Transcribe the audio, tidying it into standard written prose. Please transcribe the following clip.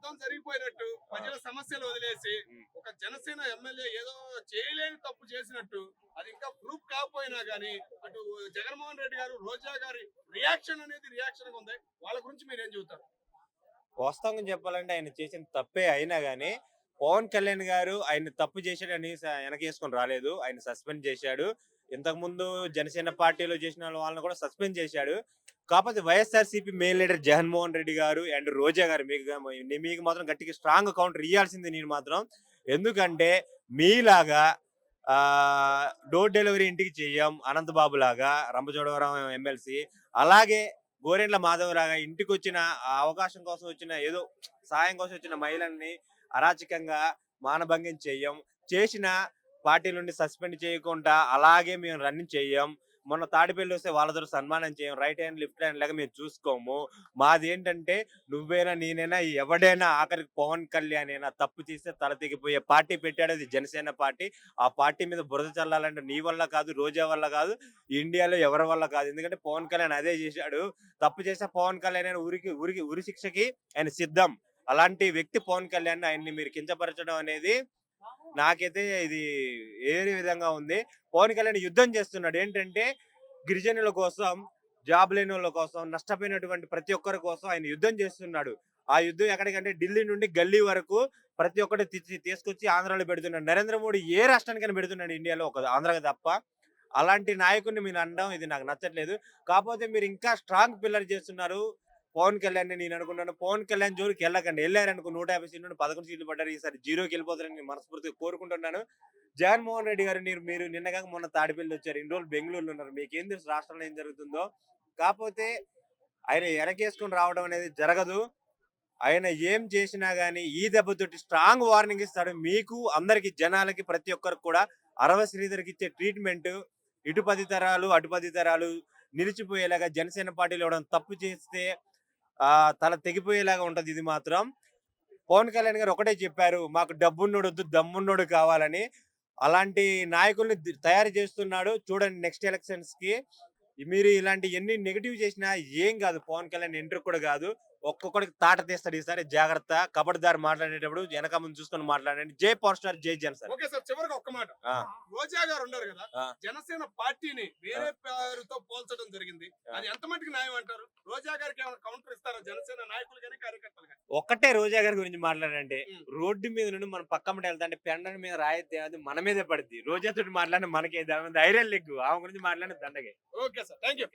యుద్ధం జరిగిపోయినట్టు ప్రజల సమస్యలు వదిలేసి ఒక జనసేన ఎమ్మెల్యే ఏదో చేయలేని తప్పు చేసినట్టు అది ఇంకా ప్రూఫ్ కాకపోయినా గానీ అటు జగన్మోహన్ రెడ్డి గారు రోజా గారి రియాక్షన్ అనేది రియాక్షన్ ఉంది. వాళ్ళ గురించి మీరు ఏం చెబుతారు? వాస్తవంగా చెప్పాలంటే ఆయన చేసిన తప్పే అయినా గానీ, పవన్ కళ్యాణ్ గారు ఆయన తప్పు చేశాడని వెనకేసుకొని రాలేదు. ఆయన సస్పెండ్ చేశాడు. ఇంతకుముందు జనసేన పార్టీలో చేసిన వాళ్ళని కూడా సస్పెండ్ చేశాడు. కాకపోతే వైఎస్ఆర్‌సీపీ మెయిన్ లీడర్ జగన్మోహన్ రెడ్డి గారు అండ్ రోజా గారు మీకు మాత్రం గట్టిగా స్ట్రాంగ్ కౌంటర్ ఇయ్యాల్సింది నేను మాత్రం. ఎందుకంటే మీలాగా డోర్ డెలివరీ ఇంటికి చెయ్యం అనంతబాబు లాగా రంపచోడవరం ఎమ్మెల్సీ. అలాగే గోరెంట్ల మాధవరావు ఇంటికొచ్చిన ఆ అవకాశం కోసం వచ్చిన ఏదో సాయం కోసం వచ్చిన మహిళల్ని అరాచకంగా మానభంగం చెయ్యం. చేసిన పార్టీ నుండి సస్పెండ్ చేయకుండా అలాగే మేము రన్నింగ్ చెయ్యం. మొన్న తాడిపల్లి వస్తే వాళ్ళతో సన్మానం చేయం. రైట్ హ్యాండ్, లెఫ్ట్ హ్యాండ్ లాగా మేము చూసుకోము. మాదేంటంటే నువ్వైనా నేనైనా ఎవడైనా ఆఖరికి పవన్ కళ్యాణ్ అయినా తప్పు చేస్తే తల తెగిపోయే పార్టీ పెట్టాడు అది జనసేన పార్టీ. ఆ పార్టీ మీద బురద చల్లాలంటే నీ వల్ల కాదు, రోజా వల్ల కాదు, ఇండియాలో ఎవరి వల్ల కాదు. ఎందుకంటే పవన్ కళ్యాణ్ అదే చేశాడు. తప్పు చేస్తే పవన్ కళ్యాణ్ ఆయన ఉరి శిక్షకి ఆయన సిద్ధం. అలాంటి వ్యక్తి పవన్ కళ్యాణ్. ఆయన్ని మీరు కించపరచడం అనేది నాకైతే ఇది ఏరే విధంగా ఉంది. పవన్ కళ్యాణ్ యుద్ధం చేస్తున్నాడు. ఏంటంటే గిరిజనుల కోసం, జాబ్ లేని వాళ్ళ కోసం, నష్టపోయినటువంటి ప్రతి ఒక్కరి కోసం ఆయన యుద్ధం చేస్తున్నాడు. ఆ యుద్ధం ఎక్కడికంటే ఢిల్లీ నుండి గల్లీ వరకు ప్రతి ఒక్కటి తీసుకొచ్చి ఆంధ్రాలో పెడుతున్నాడు. నరేంద్ర మోడీ ఏ రాష్ట్రానికైనా పెడుతున్నాడు ఇండియాలో, ఒక ఆంధ్రాకి తప్ప. అలాంటి నాయకుడిని మీరు అనడం ఇది నాకు నచ్చట్లేదు. కాకపోతే మీరు ఇంకా స్ట్రాంగ్ పిల్లర్ చేస్తున్నారు పవన్ కళ్యాణ్. నేను అనుకుంటాను పవన్ కళ్యాణ్ జోలికి వెళ్ళకండి. వెళ్ళారనుకో 150 సీట్లు నుండి 11 సీట్లు పడ్డారు. ఈసారి జీరోకి వెళ్ళిపోతారని నేను మనస్ఫూర్తిగా కోరుకుంటున్నాను. జగన్మోహన్ రెడ్డి గారు మీరు నిన్నగాక మొన్న తాడిపల్లి వచ్చారు. ఇన్ని రోజులు బెంగళూరులో ఉన్నారు. మీకేం తెలుసు రాష్ట్రంలో ఏం జరుగుతుందో. కాకపోతే ఆయన వెనకేసుకొని రావడం అనేది జరగదు. ఆయన ఏం చేసినా గానీ ఈ దెబ్బతోటి స్ట్రాంగ్ వార్నింగ్ ఇస్తాడు. మీకు అందరికి జనాలకి ప్రతి ఒక్కరికి కూడా అరవ శ్రీధర్కి ఇచ్చే ట్రీట్మెంట్ ఇటు 10 తరాలు అటు 10 తరాలు నిలిచిపోయేలాగా జనసేన పార్టీలో ఇవ్వడం తప్పు చేస్తే తల తెగిపోయేలాగా ఉంటది ఇది మాత్రం. పవన్ కళ్యాణ్ గారు ఒకటే చెప్పారు, మాకు డబ్బున్నోడు వద్దు దమ్మున్నోడు కావాలని. అలాంటి నాయకుల్ని తయారు చేస్తున్నాడు. చూడండి నెక్స్ట్ ఎలక్షన్స్ కి మీరు ఇలాంటి ఎన్ని నెగిటివ్ చేసినా ఏం కాదు. పవన్ కళ్యాణ్ ఎంట్రీ కూడా కాదు. ఒక్కొక్కడికి తాట తీస్తాడు ఈసారి. జాగ్రత్త. కబడ్దారు మాట్లాడేటప్పుడు వెనక ముందు చూసుకొని మాట్లాడండి. జై పవర్ స్టార్, జై జనసేన. ఓకే సార్, చివరికి ఒక్క మాట. రోజా గారు ఉన్నారు కదా, జనసేన పార్టీని వేరే పేరుతో పోల్చడం జరిగింది. అది ఎంత మటుకు న్యాయం అంటారు? రోజా గారికి ఏమైనా కౌంటర్ ఇస్తారా జనసేన నాయకులు కానీ కార్యకర్తలు కానీ? ఒక్కటే రోజా గారి గురించి మాట్లాడండి. రోడ్డు మీద నుండి మనం పక్కన వెళ్తాంటే పెండ మీద రాయితే అది మన మీదే పడుద్ది. రోజా తోటి మాట్లాడిన మనకి ధైర్యం లెగ్గు. ఆమె గురించి మాట్లాడిన దండగే. Okay sir, thank you.